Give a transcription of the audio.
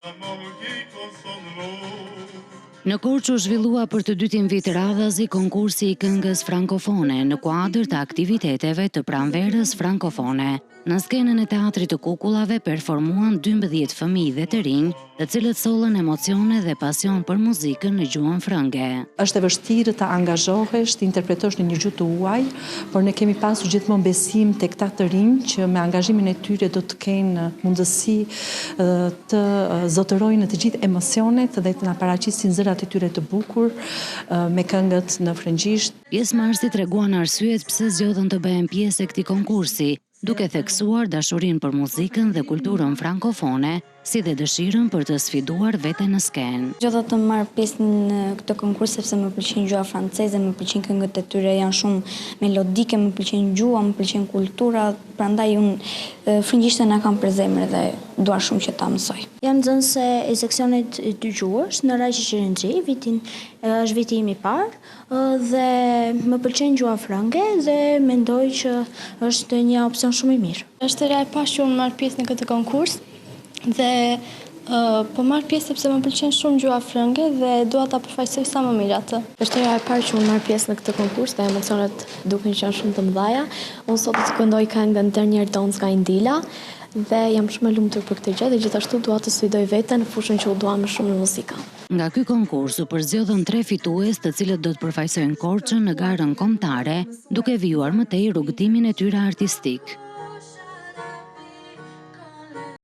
Në Korçë u zhvillua për të dytin vit radhazi konkursi i këngës frankofone në kuadër të aktiviteteve të pranverës frankofone. Në skenën e teatrit të Kukullave performuan 12 fëmijë dhe të rinj, të cilët sollën emocione dhe pasion për muzikën në gjuhën frënge. Është e vështirë të angazhohesh, të interpretosh në një gjuhë të huaj, por ne kemi pasur gjithmonë besim tek ata të rinj që me angazhimin e tyre do të kenë mundësi të zotërojnë të gjithë emocionet dhe të na paraqisin zërat e tyre të bukur me këngët në frëngjisht. Pjesëmarrësit treguan arsyet pse zgjodhen të bëhen pjesë e këtij konkursi, duke theksuar dashurinë për muzikën dhe kulturën frankofone, si dhe dëshirën për të sfiduar veten në skenë. Gjodha të marr pjesë në këtë konkurs sepse më pëlqen gjuha franceze, më pëlqen këngët e tyre, janë shumë melodike, më pëlqen gjuha, më pëlqen kultura, prandaj unë frëngjishtën na kam për zemër dhe dua shumë që ta mësoj. Jam nxënëse e seksionit të gjuhës në Raqi Qerenxhi, është viti im i parë dhe më pëlqen gjuha frënge dhe mendoj që është një opsion shumë i mirë. Është hera e parë që unë marr pjesë në këtë konkurs dhe po marr pjesë sepse më pëlqen shumë gjuha frënge dhe dua ta përfaqësoj sa më mirë atë. Është hera e parë që unë marr pjesë në këtë konkurs dhe emocionet duken që janë shumë të mëdha. Unë sot do të këndoj këngën Dernier Dance nga Indila dhe jam shumë e lumtur për këtë gjë dhe gjithashtu dua të sfidoj veten në fushën që u dua më shumë në muzikë. Nga ky konkurs u përzgjedhën 3 fitues, të cilët do të përfaqësojnë Korçën në garën kombëtare, duke vijuar më tej rrugëtimin e tyre artistik.